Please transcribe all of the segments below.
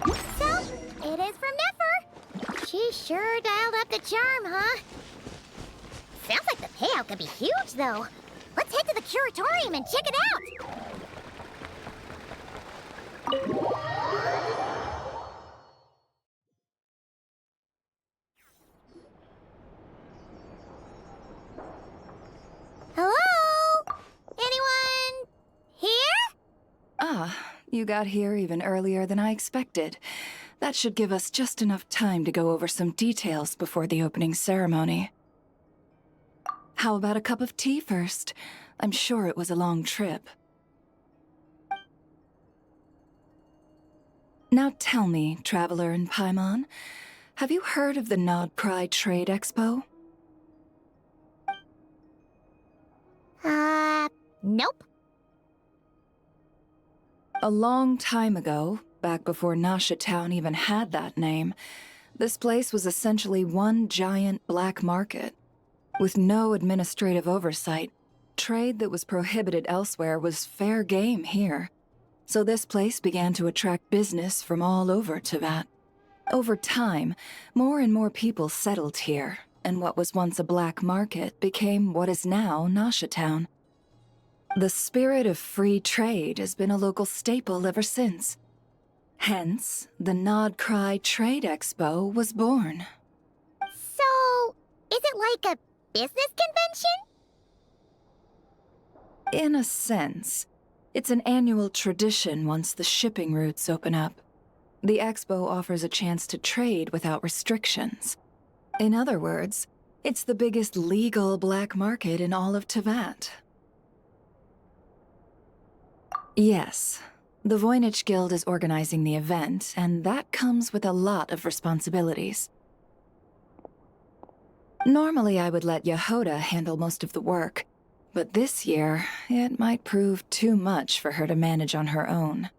So, it is from Nefer. She sure dialed up the charm, huh? Sounds like the payout could be huge, though. Let's head to the curatorium and check it out. Hello? Anyone here? Ah, you got here even earlier than I expected. That should give us just enough time to go over some details before the opening ceremony. How about a cup of tea first? I'm sure it was a long trip. Now tell me, Traveler in Paimon, have you heard of the Nod Pride Trade Expo? Nope. A long time ago, back before Nasha Town even had that name, this place was essentially one giant black market. With no administrative oversight, trade that was prohibited elsewhere was fair game here. So this place began to attract business from all over Teyvat. Over time, more and more people settled here, and what was once a black market became what is now Nasha Town. The spirit of free trade has been a local staple ever since. Hence, the Nod Cry Trade Expo was born. So, is it like a business convention? In a sense. It's an annual tradition once the shipping routes open up. The expo offers a chance to trade without restrictions. In other words, it's the biggest legal black market in all of Teyvat. Yes, the Voynich Guild is organizing the event, and that comes with a lot of responsibilities. Normally I would let Yehoda handle most of the work, but this year, it might prove too much for her to manage on her own.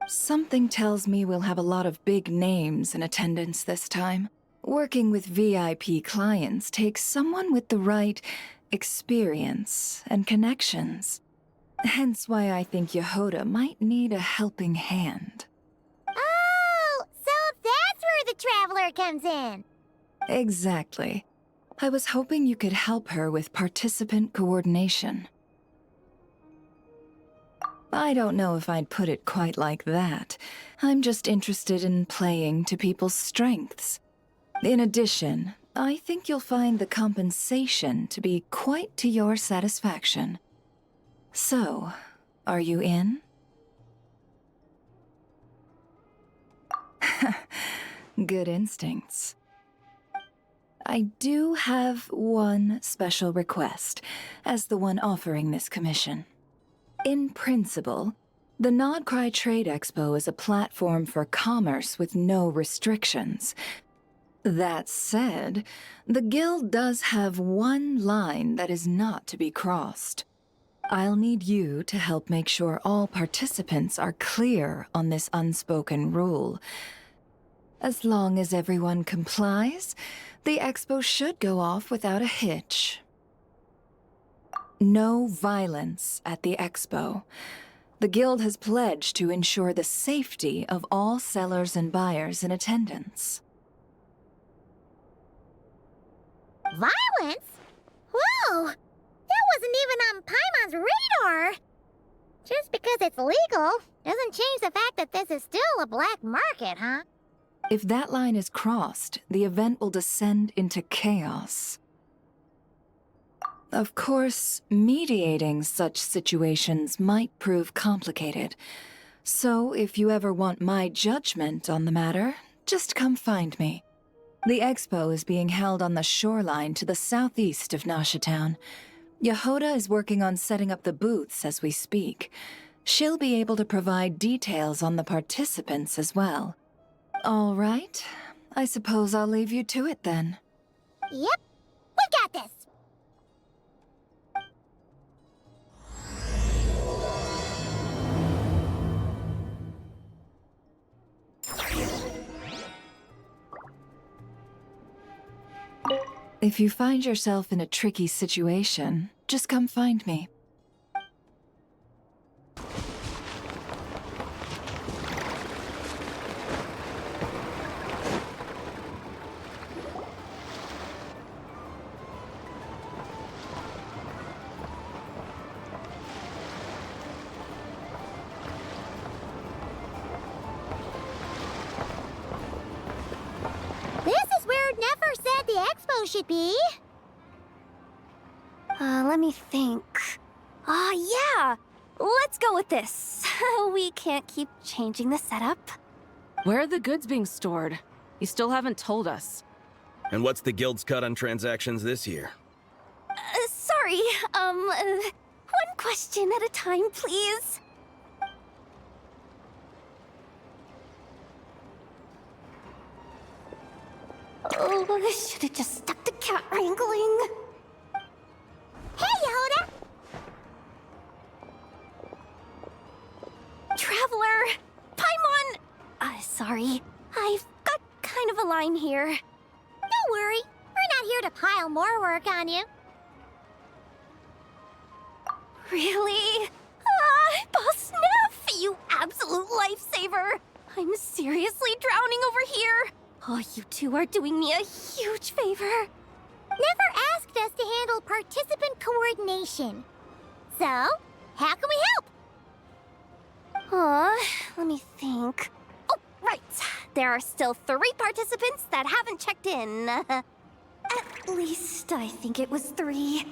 Something tells me we'll have a lot of big names in attendance this time. Working with VIP clients takes someone with the right experience and connections. Hence why I think Yehoda might need a helping hand. Oh, so that's where the Traveler comes in. Exactly. I was hoping you could help her with participant coordination. I don't know if I'd put it quite like that. I'm just interested in playing to people's strengths. In addition, I think you'll find the compensation to be quite to your satisfaction. So, are you in? Good instincts. I do have one special request, as the one offering this commission. In principle, the Nod Cry Trade Expo is a platform for commerce with no restrictions. That said, the Guild does have one line that is not to be crossed. I'll need you to help make sure all participants are clear on this unspoken rule. As long as everyone complies, the expo should go off without a hitch. No violence at the expo. The Guild has pledged to ensure the safety of all sellers and buyers in attendance. Violence? Whoa! That wasn't even on Paimon's radar! Just because it's legal doesn't change the fact that this is still a black market, huh? If that line is crossed, the event will descend into chaos. Of course, mediating such situations might prove complicated. So if you ever want my judgment on the matter, just come find me. The expo is being held on the shoreline to the southeast of Nasha Town. Yehoda is working on setting up the booths as we speak. She'll be able to provide details on the participants as well. All right. I suppose I'll leave you to it then. Yep, we got this! If you find yourself in a tricky situation, just come find me. the expo should be. Let me think. Yeah! Let's go with this. We can't keep changing the setup. Where are the goods being stored? You still haven't told us. And what's the guild's cut on transactions this year? Sorry, one question at a time, please. Oh, I should have just stuck to cat wrangling. Hey, Yehuda! Traveler! Paimon! Sorry. I've got kind of a line here. Don't worry. We're not here to pile more work on you. Really? Boss Neff, you absolute lifesaver! I'm seriously drowning over here. Oh, you two are doing me a huge favor. Never asked us to handle participant coordination. So, how can we help? Let me think. Oh, right. There are still 3 participants that haven't checked in. At least I think it was 3.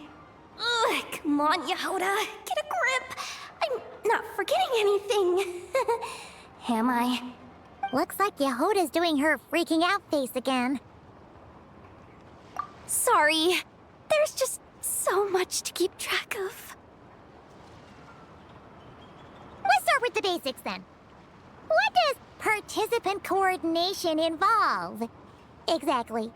Ugh, come on, Yehuda. Get a grip. I'm not forgetting anything. Am I? Looks like Yehuda's doing her freaking out face again. Sorry. There's just so much to keep track of. Let's start with the basics then. What does participant coordination involve? Exactly.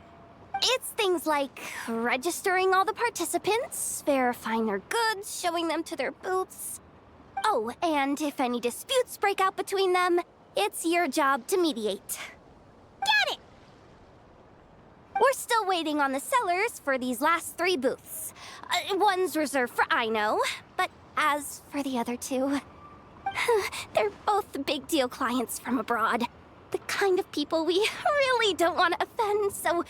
It's things like registering all the participants, verifying their goods, showing them to their booths. Oh, and if any disputes break out between them, it's your job to mediate. Got it! We're still waiting on the sellers for these last 3 booths. One's reserved for Ino, but as for the other 2, they're both big deal clients from abroad. The kind of people we really don't want to offend, so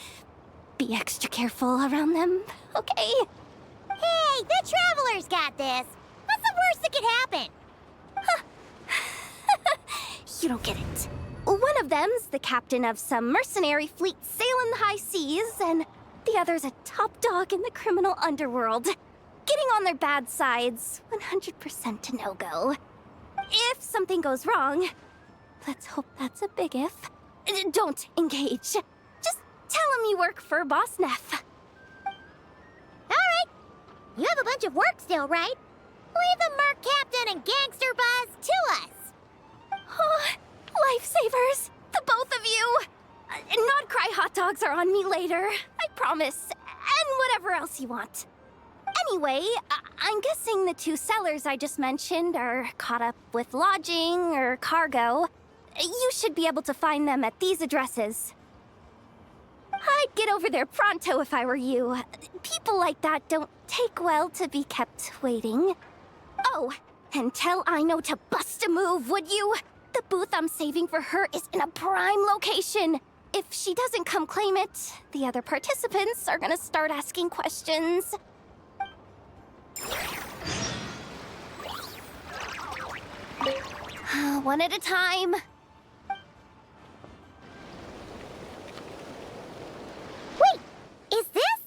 be extra careful around them, okay? Hey, the Traveler's got this. What's the worst that could happen? You don't get it. One of them's the captain of some mercenary fleet sailing the high seas, and the other's a top dog in the criminal underworld. Getting on their bad sides, 100% a no-go. If something goes wrong, let's hope that's a big if, don't engage. Just tell him you work for Boss Neff. Alright. You have a bunch of work still, right? Leave the Merc Captain and Gangster Buzz to us. Oh, lifesavers, the both of you. Not cry hot dogs are on me later, I promise. And whatever else you want. Anyway, I'm guessing the 2 sellers I just mentioned are caught up with lodging or cargo. You should be able to find them at these addresses. I'd get over there pronto if I were you. People like that don't take well to be kept waiting. Oh, and tell Ino to bust a move, would you? The booth I'm saving for her is in a prime location. If she doesn't come claim it, the other participants are gonna start asking questions. One at a time. Wait, is this?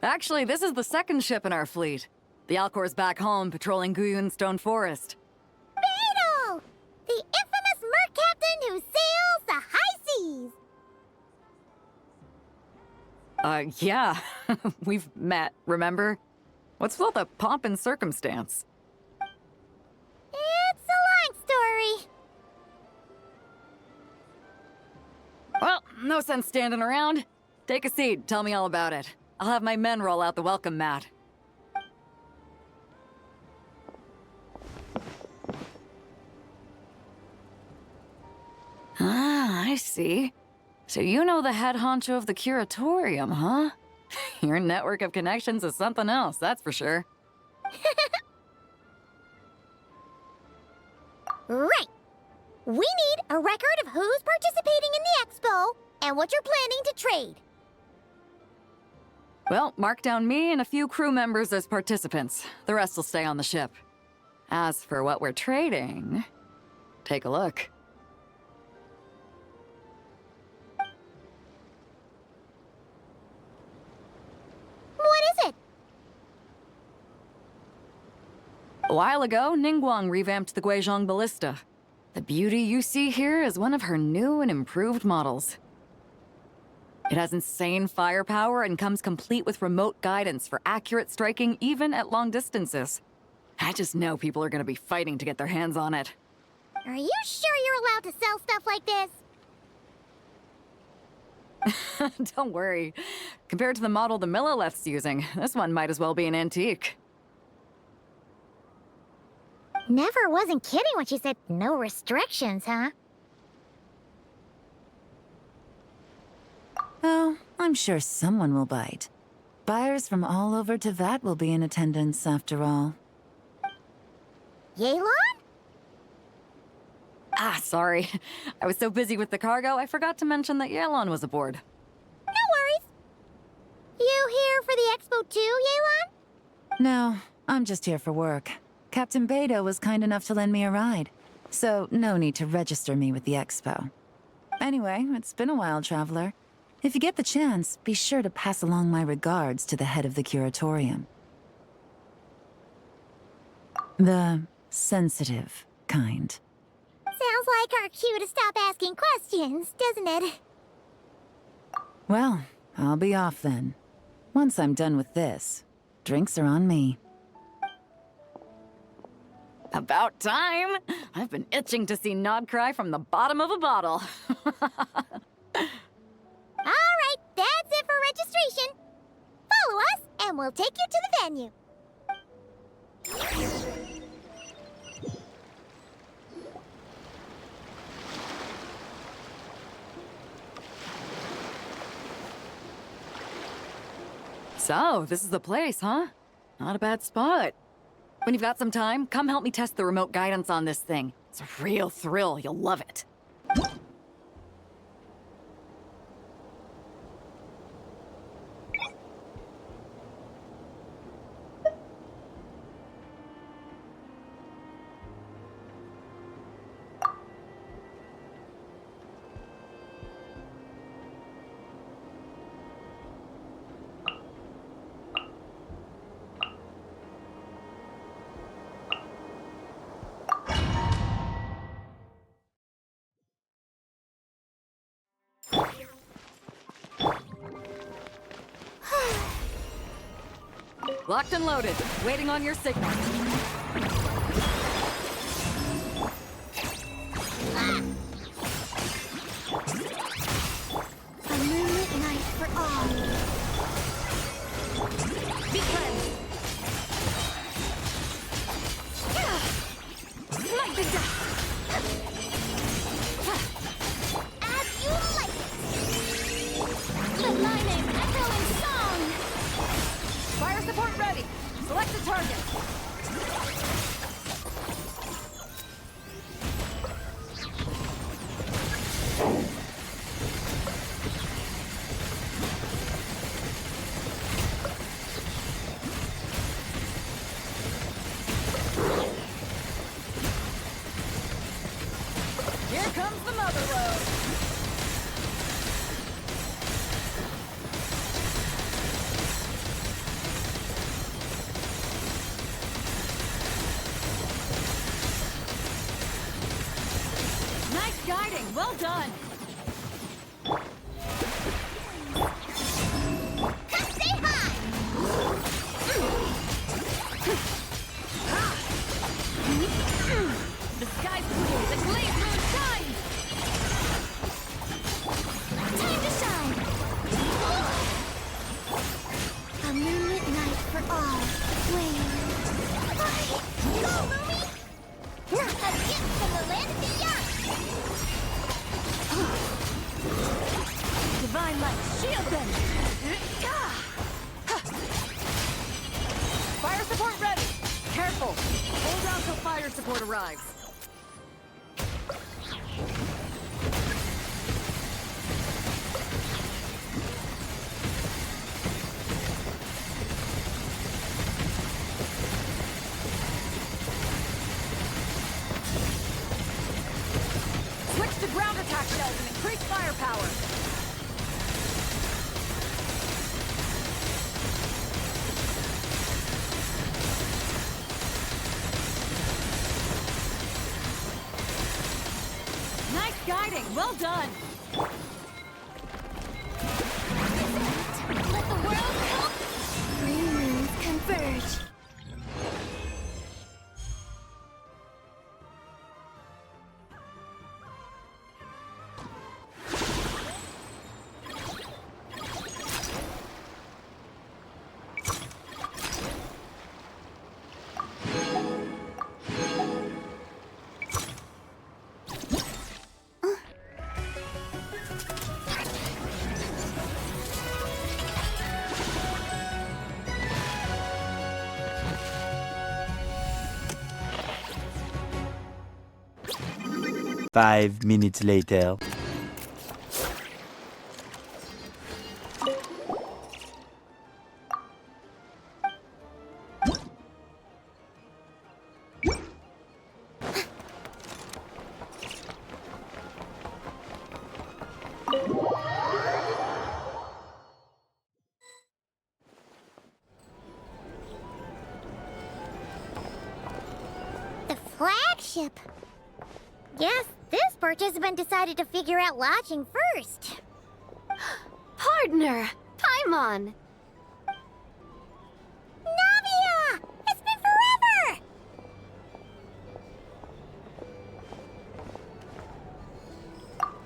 Actually, this is the 2nd ship in our fleet. The Alcor's back home patrolling Guyun Stone Forest. Beetle! The infamous Merc Captain who sails the high seas! Yeah. We've met, remember? What's with all the pomp and circumstance? It's a long story. Well, no sense standing around. Take a seat, tell me all about it. I'll have my men roll out the welcome mat. Ah, I see. So you know the head honcho of the curatorium, huh? Your network of connections is something else, that's for sure. Right. We need a record of who's participating in the expo and what you're planning to trade. Well, mark down me and a few crew members as participants. The rest will stay on the ship. As for what we're trading, take a look. A while ago, Ningguang revamped the Guizhong ballista. The beauty you see here is one of her new and improved models. It has insane firepower and comes complete with remote guidance for accurate striking even at long distances. I just know people are gonna be fighting to get their hands on it. Are you sure you're allowed to sell stuff like this? Don't worry. Compared to the model the Millileth's using, this one might as well be an antique. Never wasn't kidding when she said no restrictions, huh? Oh, I'm sure someone will bite. Buyers from all over Teyvat will be in attendance after all. Yelan? Ah, sorry. I was so busy with the cargo, I forgot to mention that Yelan was aboard. No worries. You here for the expo too, Yelan? No, I'm just here for work. Captain Beidou was kind enough to lend me a ride, so no need to register me with the expo. Anyway, it's been a while, traveler. If you get the chance, be sure to pass along my regards to the head of the curatorium. The sensitive kind. Sounds like our cue to stop asking questions, doesn't it? Well, I'll be off then. Once I'm done with this, drinks are on me. About time! I've been itching to see Nod cry from the bottom of a bottle. All right, that's it for registration. Follow us, and we'll take you to the venue. So, this is the place, huh? Not a bad spot. When you've got some time, come help me test the remote guidance on this thing. It's a real thrill, you'll love it. Locked and loaded, waiting on your signal. A moonlit night for all. Be cleansed. Light the dust. As you like it. The lightning echoing song. Fire support ready. Select the target. Here comes the mother load. Nice guiding. Well done. Say hi. The sky's blue. The glaze moon shines. Time to shine. A moonlit night for all. Wait. Go, Lumi! Not a gift from the land of the young. Divine light, shield them. Fire support ready. Careful. Hold on till fire support arrives. Switch to ground attack shells and increase firepower. guiding. Well done. Let the world come. Three moons converge. Five minutes later. The flagship. Guess this participant decided to figure out lodging first. Partner, Paimon. Navia! It's been forever!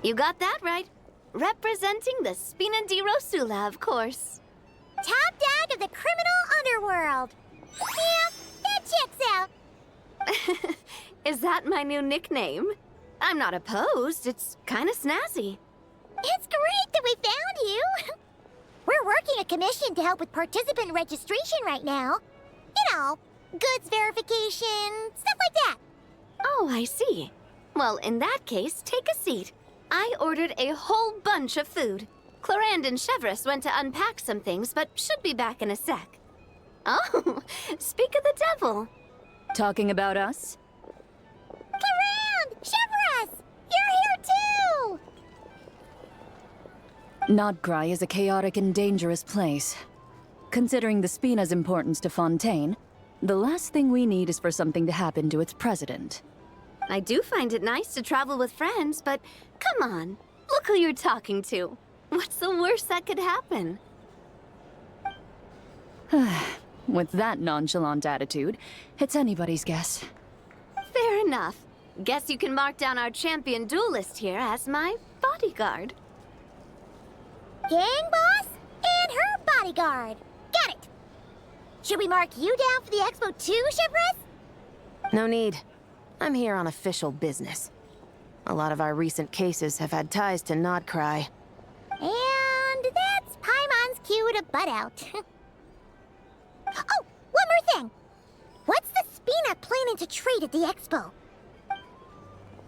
You got that right. Representing the Spina di Rosula, of course. Top dog of the criminal underworld. Yeah, that checks out. Is that my new nickname? I'm not opposed. It's kind of snazzy. It's great that we found you. We're working a commission to help with participant registration right now. You know, goods verification, stuff like that. Oh, I see. Well, in that case, take a seat. I ordered a whole bunch of food. Clorand and Chevreuse went to unpack some things, but should be back in a sec. Oh, speak of the devil. Talking about us? Clorand! Chevreuse! You're here too! Nodcry is a chaotic and dangerous place. Considering the Spina's importance to Fontaine, the last thing we need is for something to happen to its president. I do find it nice to travel with friends, but come on. Look who you're talking to. What's the worst that could happen? With that nonchalant attitude, it's anybody's guess. Fair enough. Guess you can mark down our champion duelist here as my bodyguard. Gang boss and her bodyguard. Got it! Should we mark you down for the expo too, Chevreuse? No need. I'm here on official business. A lot of our recent cases have had ties to Nodcry. And that's Paimon's cue to butt out. Oh, one more thing. What's the Spina planning to trade at the expo?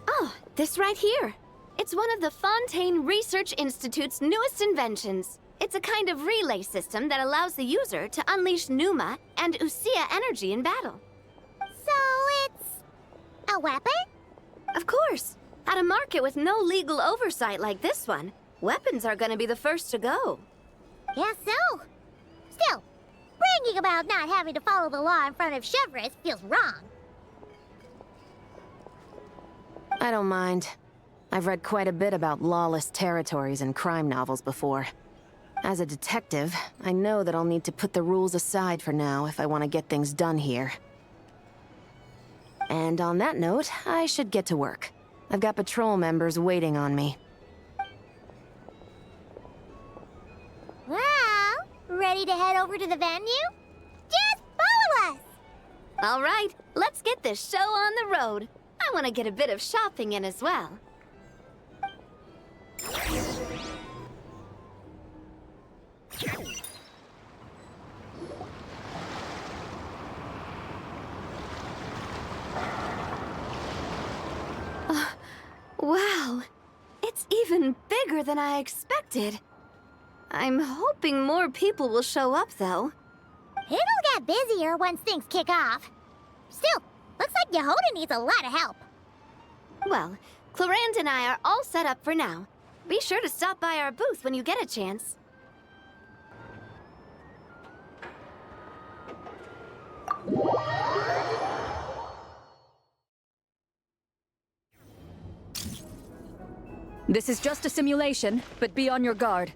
Oh, this right here. It's one of the Fontaine Research Institute's newest inventions. It's a kind of relay system that allows the user to unleash Pneuma and Usia energy in battle. So it's a weapon? Of course. At a market with no legal oversight like this one, weapons are gonna be the first to go. Guess so. Still, bragging about not having to follow the law in front of Chevreuse feels wrong. I don't mind. I've read quite a bit about lawless territories and crime novels before. As a detective, I know that I'll need to put the rules aside for now if I want to get things done here. And on that note, I should get to work. I've got patrol members waiting on me. Well, ready to head over to the venue? Just follow us! All right, let's get this show on the road. I want to get a bit of shopping in as well. Wow, it's even bigger than I expected. I'm hoping more people will show up, though. It'll get busier once things kick off. Still, looks like Yehuda needs a lot of help. Well, Clorand and I are all set up for now. Be sure to stop by our booth when you get a chance. This is just a simulation, but be on your guard.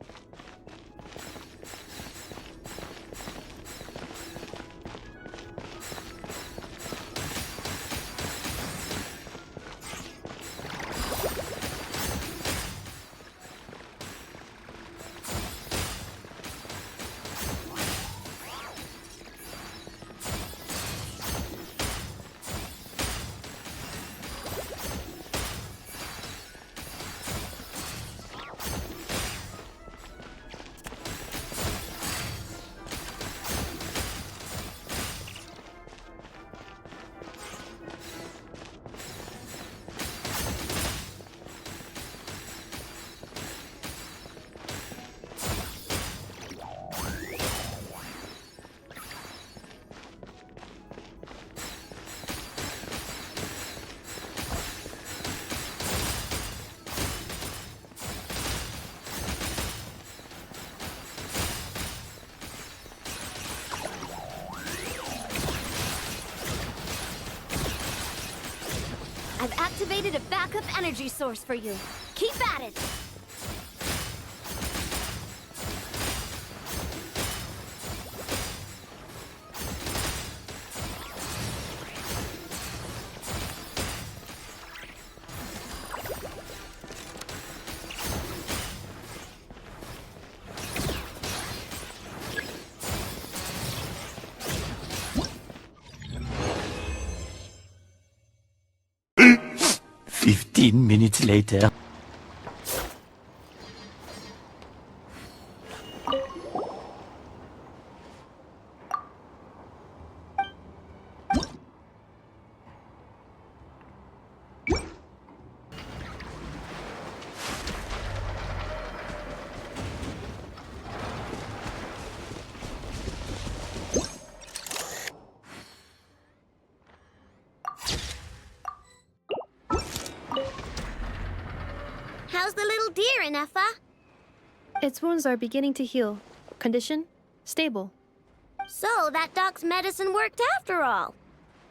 I've activated a backup energy source for you. Keep at it! Minutes later. How's the little deer, Ineffa? Its wounds are beginning to heal. Condition? Stable. So, that dog's medicine worked after all.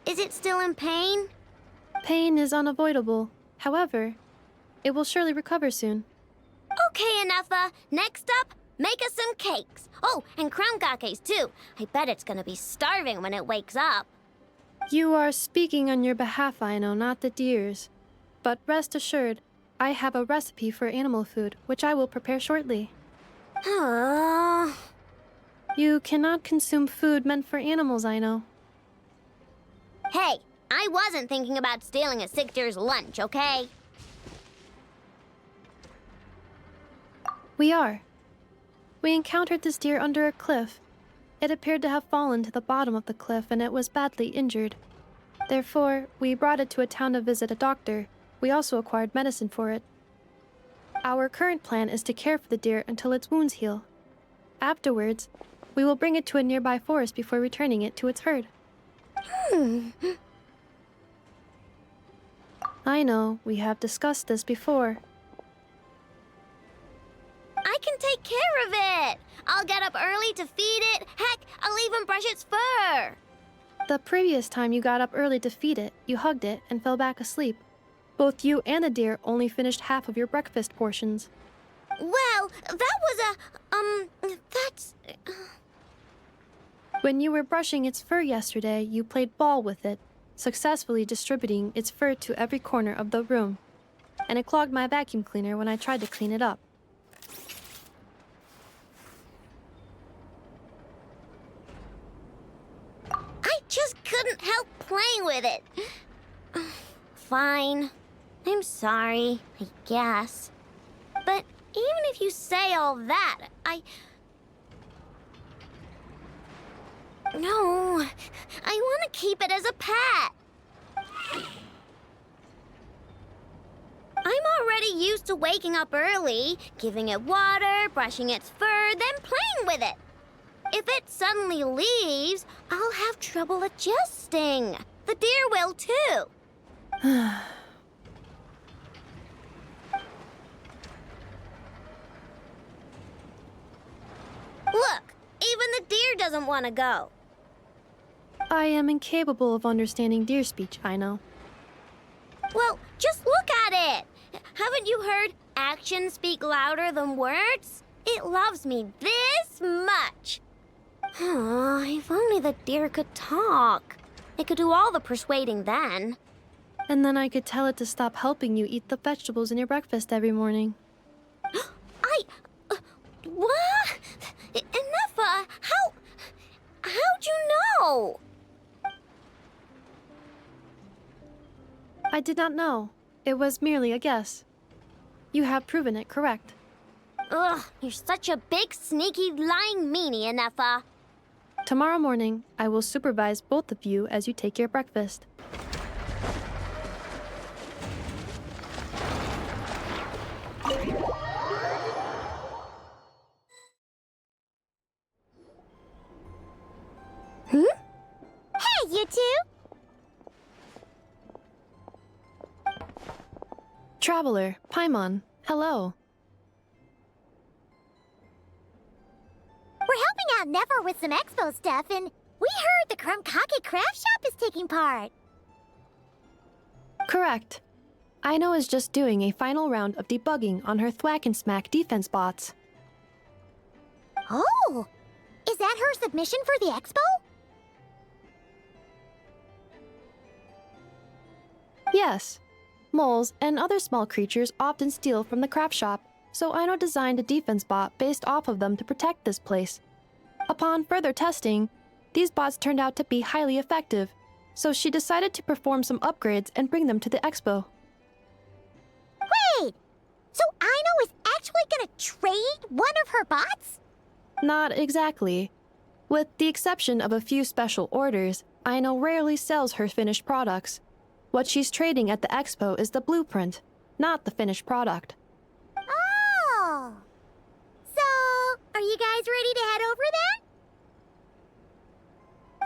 Is it still in pain? Pain is unavoidable. However, it will surely recover soon. Okay, Ineffa. Next up, make us some cakes. Oh, and crown kakes, too. I bet it's gonna be starving when it wakes up. You are speaking on your behalf, Aino, not the deer's. But rest assured, I have a recipe for animal food, which I will prepare shortly. You cannot consume food meant for animals, Aino. Hey, I wasn't thinking about stealing a sick deer's lunch, okay? We are. We encountered this deer under a cliff. It appeared to have fallen to the bottom of the cliff and it was badly injured. Therefore, we brought it to a town to visit a doctor. We also acquired medicine for it. Our current plan is to care for the deer until its wounds heal. Afterwards, we will bring it to a nearby forest before returning it to its herd. I know, we have discussed this before. I can take care of it! I'll get up early to feed it. Heck, I'll even brush its fur! The previous time you got up early to feed it, you hugged it and fell back asleep. Both you and the deer only finished half of your breakfast portions. Well, that was that's... When you were brushing its fur yesterday, you played ball with it, successfully distributing its fur to every corner of the room. And it clogged my vacuum cleaner when I tried to clean it up. I just couldn't help playing with it. Fine. I'm sorry, I guess. But even if you say all that, No, I want to keep it as a pet. I'm already used to waking up early, giving it water, brushing its fur, then playing with it. If it suddenly leaves, I'll have trouble adjusting. The deer will too. Look, even the deer doesn't want to go. I am incapable of understanding deer speech, I know. Well, just look at it. Haven't you heard actions speak louder than words? It loves me this much. If only the deer could talk. It could do all the persuading then. And then I could tell it to stop helping you eat the vegetables in your breakfast every morning. What? Enough, how'd you know? I did not know. It was merely a guess. You have proven it correct. Ugh, you're such a big, sneaky, lying meanie, Enough. Tomorrow morning, I will supervise both of you as you take your breakfast. Hey, you two! Traveler, Paimon, hello. We're helping out Never with some expo stuff, and we heard the Krumkake craft shop is taking part. Correct. Aino is just doing a final round of debugging on her Thwack and Smack defense bots. Oh! Is that her submission for the expo? Yes. Moles and other small creatures often steal from the craft shop, so Aino designed a defense bot based off of them to protect this place. Upon further testing, these bots turned out to be highly effective, so she decided to perform some upgrades and bring them to the expo. Wait! So Aino is actually gonna trade one of her bots? Not exactly. With the exception of a few special orders, Aino rarely sells her finished products. What she's trading at the expo is the blueprint, not the finished product. Oh! So, are you guys ready to head over then?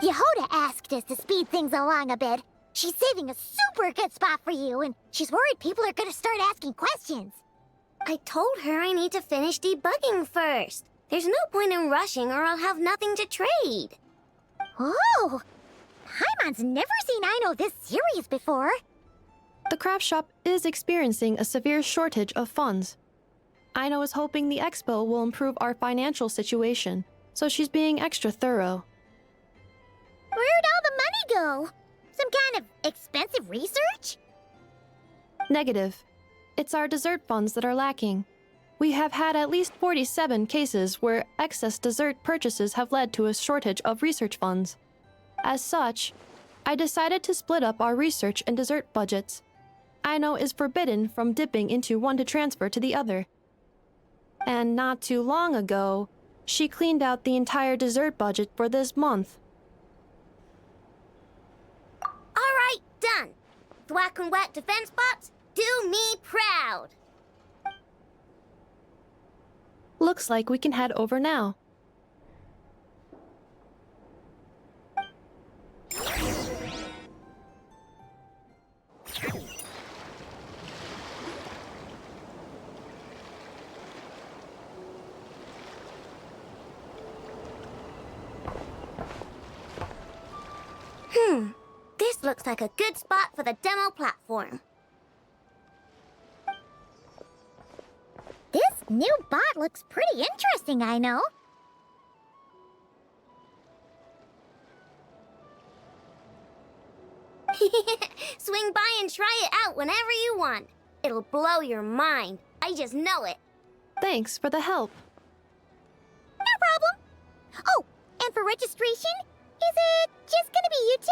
Yehoda asked us to speed things along a bit. She's saving a super good spot for you, and she's worried people are gonna start asking questions. I told her I need to finish debugging first. There's no point in rushing or I'll have nothing to trade. Oh! Paimon's never seen Aino this serious before. The craft shop is experiencing a severe shortage of funds. Aino is hoping the expo will improve our financial situation, so she's being extra thorough. Where'd all the money go? Some kind of expensive research? Negative. It's our dessert funds that are lacking. We have had at least 47 cases where excess dessert purchases have led to a shortage of research funds. As such, I decided to split up our research and dessert budgets. Aino is forbidden from dipping into one to transfer to the other. And not too long ago, she cleaned out the entire dessert budget for this month. Alright, done. Thwack and Whack defense bots, do me proud. Looks like we can head over now. This looks like a good spot for the demo platform. This new bot looks pretty interesting, Aino. Swing by and try it out whenever you want. It'll blow your mind. I just know it. Thanks for the help. No problem. Oh, and for registration, is it just gonna be you two?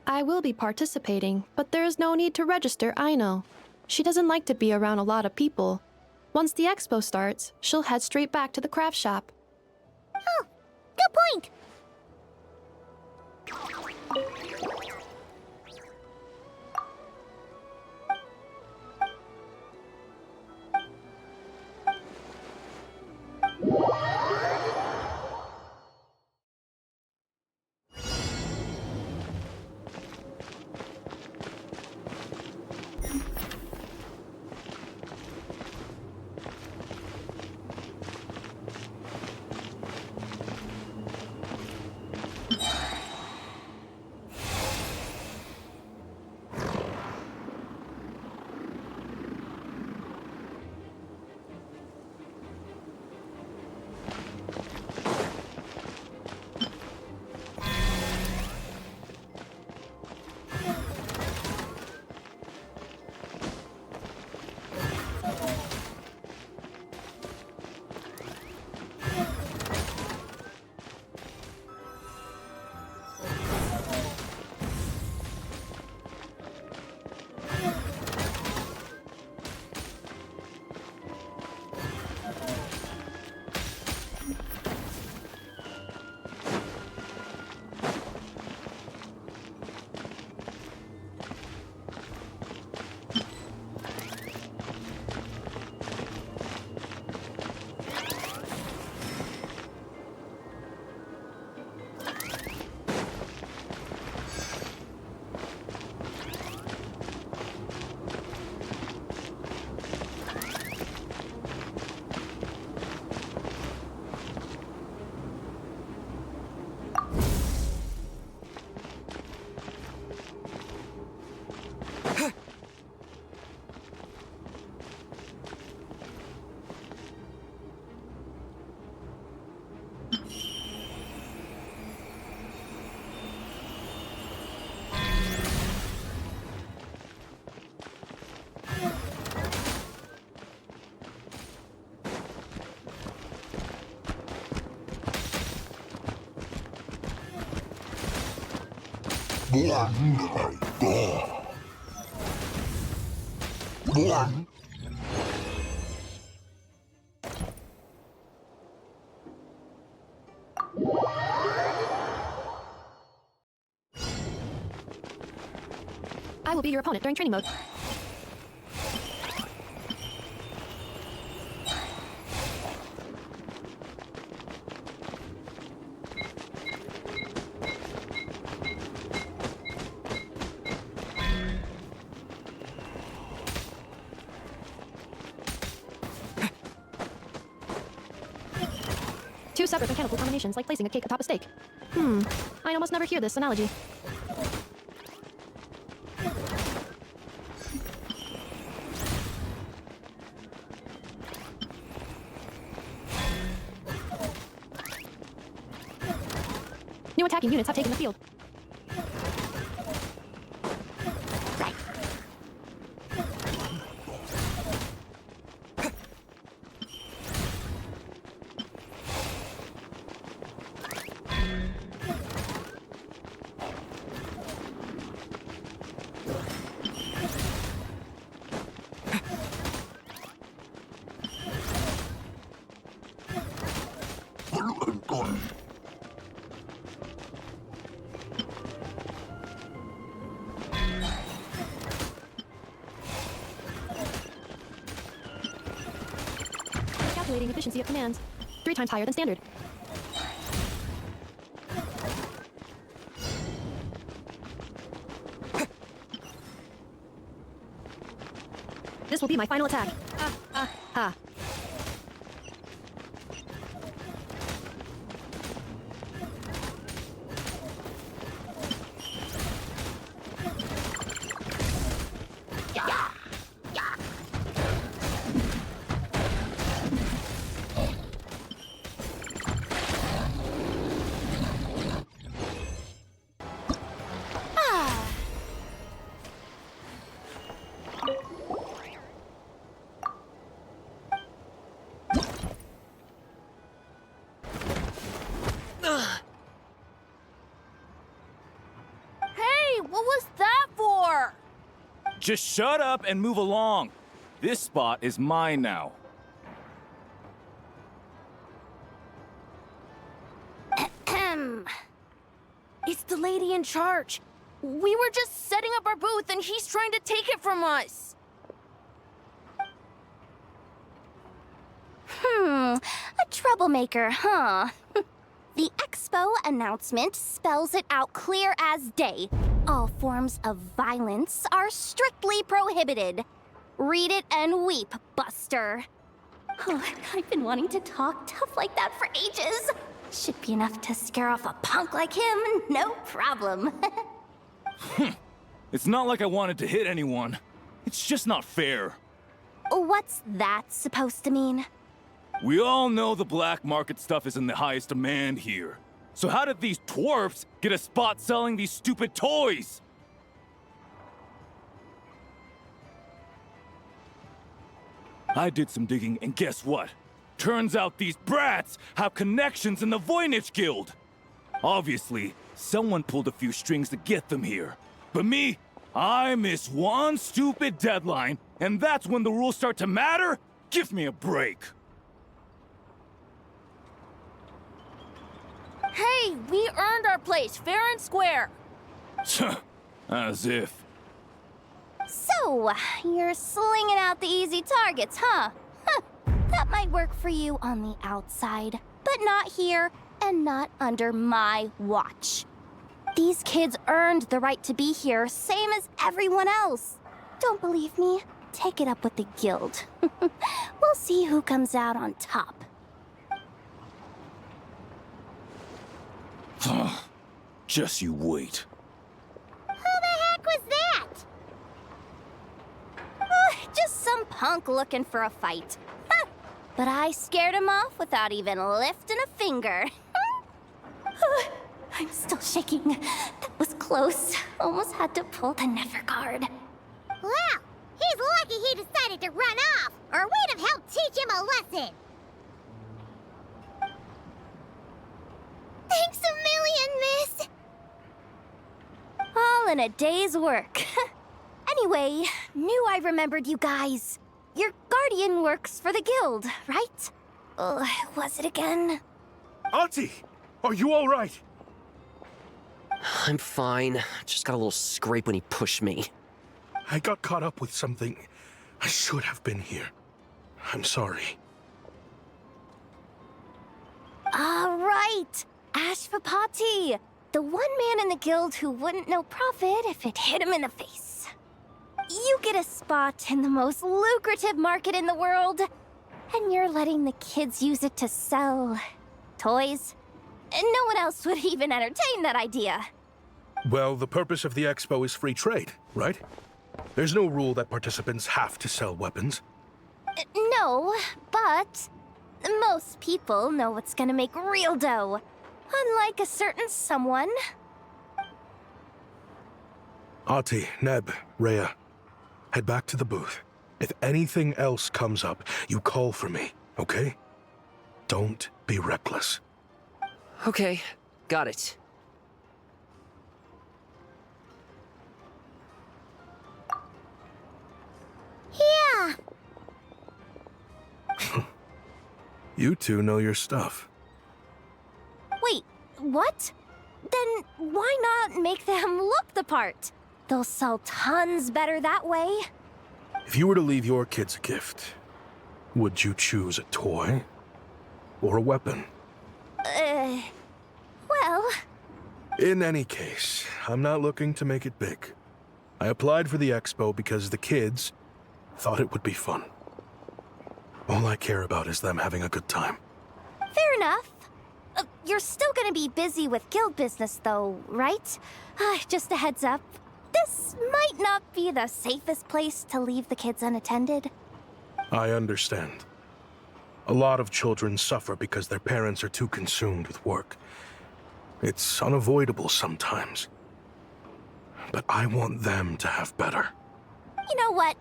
I will be participating, but there is no need to register, Aino. She doesn't like to be around a lot of people. Once the expo starts, she'll head straight back to the craft shop. Oh, good point. I will be your opponent during training mode. Two separate mechanical combinations, like placing a cake atop a steak. I almost never hear this analogy. New attacking units have taken the field. Calculating efficiency of commands. 3 times higher than standard. This will be my final attack. Ha. Hey, what was that for? Just shut up and move along. This spot is mine now. It's the lady in charge. We were just setting up our booth and he's trying to take it from us. A troublemaker, huh? The expo announcement spells it out clear as day. All forms of violence are strictly prohibited. Read it and weep, Buster. I've been wanting to talk tough like that for ages. Should be enough to scare off a punk like him, no problem. It's not like I wanted to hit anyone. It's just not fair. What's that supposed to mean? We all know the black market stuff is in the highest demand here. So how did these twerps get a spot selling these stupid toys? I did some digging, and guess what? Turns out these brats have connections in the Voynich Guild. Obviously, someone pulled a few strings to get them here. But me, I miss one stupid deadline, and that's when the rules start to matter? Give me a break. Hey, we earned our place, fair and square. As if. So, you're slinging out the easy targets, huh? That might work for you on the outside, but not here and not under my watch. These kids earned the right to be here, same as everyone else. Don't believe me? Take it up with the guild. We'll see who comes out on top. Just you wait. Who the heck was that? Just some punk looking for a fight. But I scared him off without even lifting a finger. I'm still shaking. That was close. Almost had to pull the Never guard. Well, he's lucky he decided to run off, or we'd have helped teach him a lesson. Thanks a million, miss. than a day's work. Anyway, knew I remembered you guys. Your guardian works for the guild, right? Was it again? Auntie! Are you alright? I'm fine. Just got a little scrape when he pushed me. I got caught up with something. I should have been here. I'm sorry. Right! Ashvapati! The one man in the guild who wouldn't know profit if it hit him in the face. You get a spot in the most lucrative market in the world, and you're letting the kids use it to sell toys. And no one else would even entertain that idea. Well, the purpose of the expo is free trade, right? There's no rule that participants have to sell weapons. No, but most people know what's gonna make real dough. Unlike a certain someone. Ati, Neb, Rhea, head back to the booth. If anything else comes up, you call for me, okay? Don't be reckless. Okay, got it. Yeah. You two know your stuff. Wait, what? Then why not make them look the part? They'll sell tons better that way. If you were to leave your kids a gift, would you choose a toy or a weapon? Well... In any case, I'm not looking to make it big. I applied for the expo because the kids thought it would be fun. All I care about is them having a good time. Fair enough. You're still gonna be busy with guild business though, right? Just a heads up. This might not be the safest place to leave the kids unattended. I understand. A lot of children suffer because their parents are too consumed with work. It's unavoidable sometimes. But I want them to have better. You know what?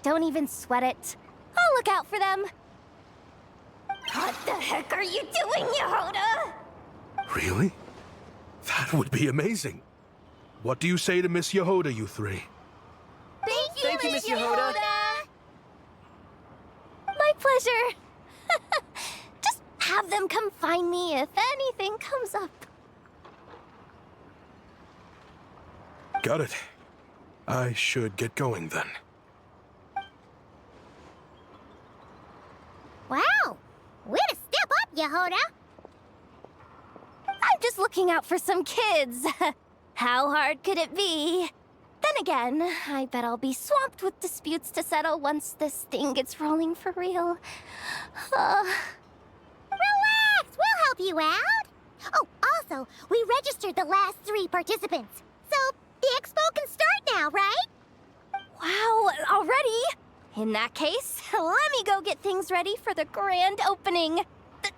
Don't even sweat it. I'll look out for them. What the heck are you doing, Yehoda? Really? That would be amazing. What do you say to Miss Yehoda, you three? Thank you, Miss Yehoda. My pleasure. Just have them come find me if anything comes up. Got it. I should get going then. Wow. Way to step up, Yehoda. I'm just looking out for some kids. How hard could it be? Then again, I bet I'll be swamped with disputes to settle once this thing gets rolling for real. Relax, we'll help you out. Oh, also, we registered the last 3 participants. So, the expo can start now, right? Wow, already? In that case, let me go get things ready for the grand opening.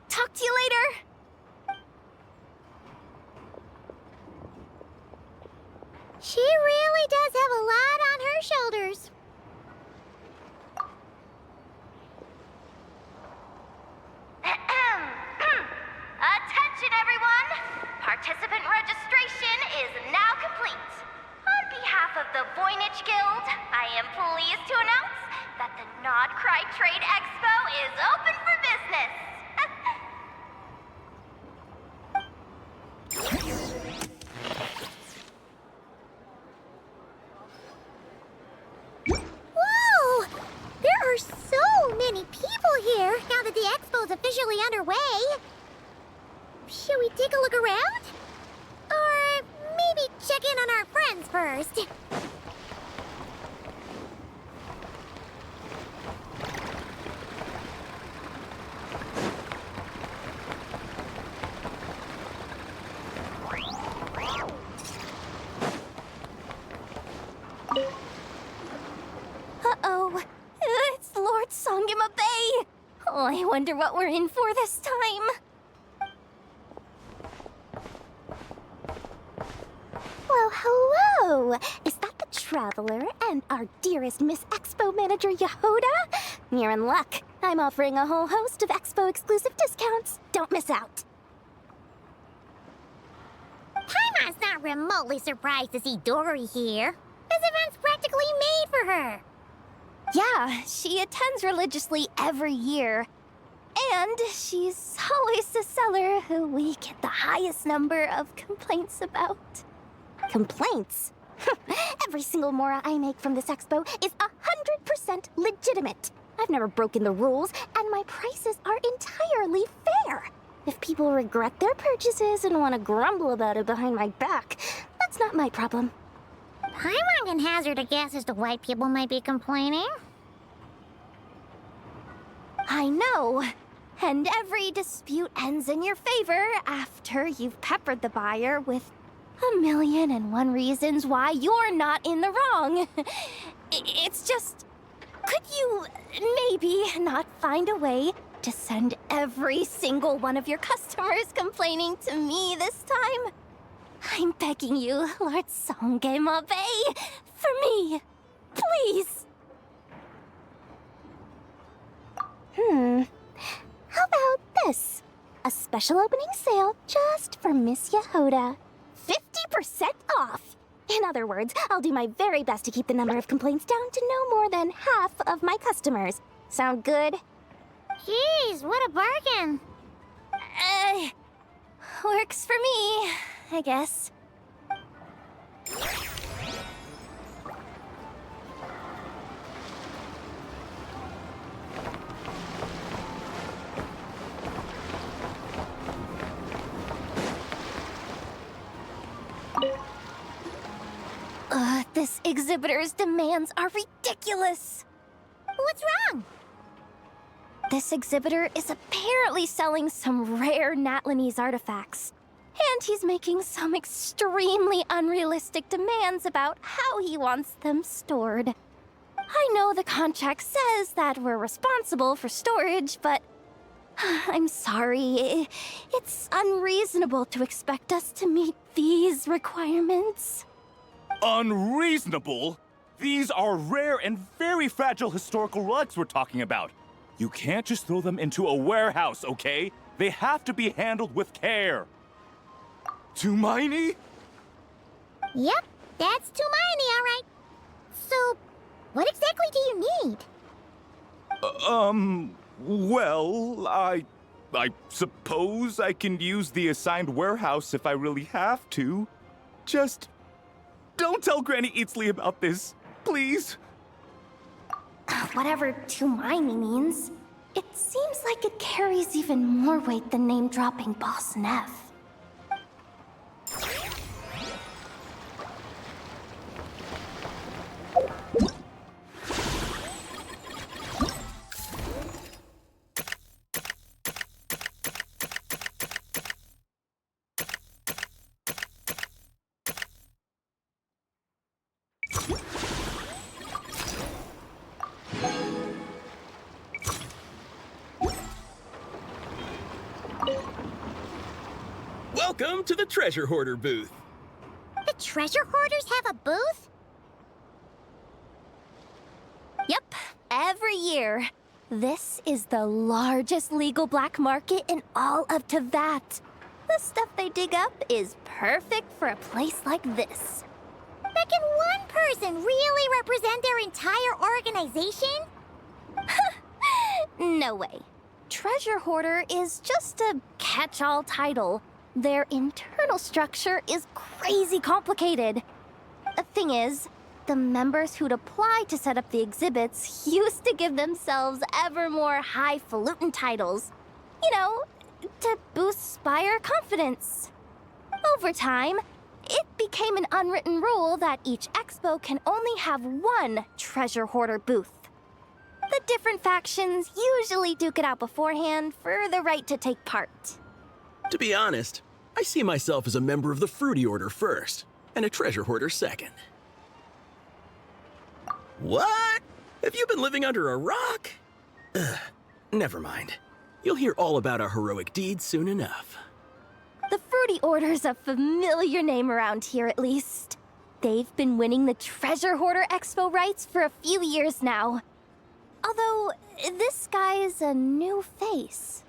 Talk to you later. She really does have a lot on her shoulders. Attention, everyone! Participant registration is now complete. On behalf of the Voynich Guild, I am pleased to announce that the Nod Cry Trade Expo is open for business. Whoa! There are so many people here now that the expo's officially underway. Should we take a look around? Or maybe check in on our friends first? Uh-oh. It's Lord Songima Bay. Oh, I wonder what we're in for this time. Well, hello. Is that the Traveler and our dearest Miss Expo Manager Yehoda? You're in luck. I'm offering a whole host of Expo exclusive discounts. Don't miss out. Paimon's not remotely surprised to see Dory here. This event's practically made for her. Yeah, she attends religiously every year. And she's always the seller who we get the highest number of complaints about. Complaints? Every single mora I make from this expo is 100% legitimate. I've never broken the rules, and my prices are entirely fair. If people regret their purchases and want to grumble about it behind my back, that's not my problem. Paimon can hazard a guess as to why people might be complaining. I know. And every dispute ends in your favor after you've peppered the buyer with 1,000,001 reasons why you're not in the wrong. It's just... Could you maybe not find a way to send every single one of your customers complaining to me this time? I'm begging you, Lord Songemabe, for me, please. How about this? A special opening sale just for Miss Yehoda. 50% off! In other words, I'll do my very best to keep the number of complaints down to no more than half of my customers. Sound good? Jeez, what a bargain. Works for me, I guess. This exhibitor's demands are ridiculous. What's wrong? This exhibitor is apparently selling some rare Natlanese artifacts. And he's making some extremely unrealistic demands about how he wants them stored. I know the contract says that we're responsible for storage, but I'm sorry. It's unreasonable to expect us to meet these requirements. Unreasonable? These are rare and very fragile historical relics we're talking about. You can't just throw them into a warehouse, okay? They have to be handled with care. Tumaini? Yep, that's Tumaini, all right. So, what exactly do you need? Well, I suppose I can use the assigned warehouse if I really have to. Just don't tell Granny Eatsley about this, please. Whatever Tumaini means, it seems like it carries even more weight than name-dropping Boss Neff. Welcome to the Treasure Hoarder booth. The treasure hoarders have a booth? Yep, every year. This is the largest legal black market in all of Teyvat. The stuff they dig up is perfect for a place like this. But can one person really represent their entire organization? No way. Treasure Hoarder is just a catch-all title. Their internal structure is crazy complicated. The thing is, the members who'd apply to set up the exhibits used to give themselves ever more highfalutin titles. You know, to boost buyer confidence. Over time, it became an unwritten rule that each expo can only have one Treasure Hoarder booth. The different factions usually duke it out beforehand for the right to take part. To be honest, I see myself as a member of the Fruity Order first, and a Treasure Hoarder second. What? Have you been living under a rock? Never mind. You'll hear all about our heroic deeds soon enough. The Fruity Order's a familiar name around here, at least. They've been winning the Treasure Hoarder Expo rights for a few years now. Although, this guy's a new face.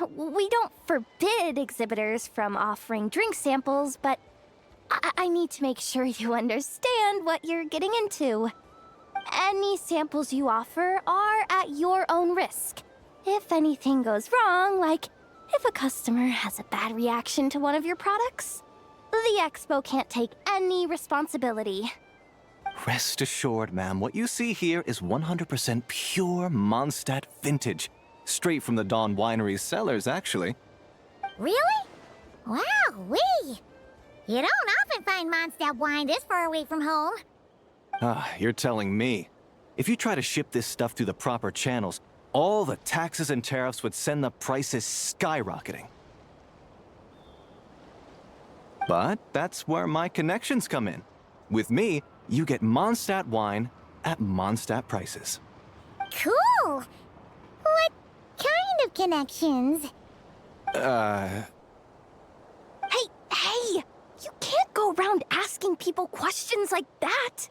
we don't forbid exhibitors from offering drink samples, but I need to make sure you understand what you're getting into. Any samples you offer are at your own risk. If anything goes wrong, like if a customer has a bad reaction to one of your products, the expo can't take any responsibility. Rest assured, ma'am, what you see here is 100% pure Mondstadt vintage. Straight from the Dawn Winery's cellars, actually. Really? Wow-wee! You don't often find Mondstadt wine this far away from home. Ah, you're telling me. If you try to ship this stuff through the proper channels, all the taxes and tariffs would send the prices skyrocketing. But that's where my connections come in. With me, you get Mondstadt wine at Mondstadt prices. Cool! What kind of connections? Hey! You can't go around asking people questions like that!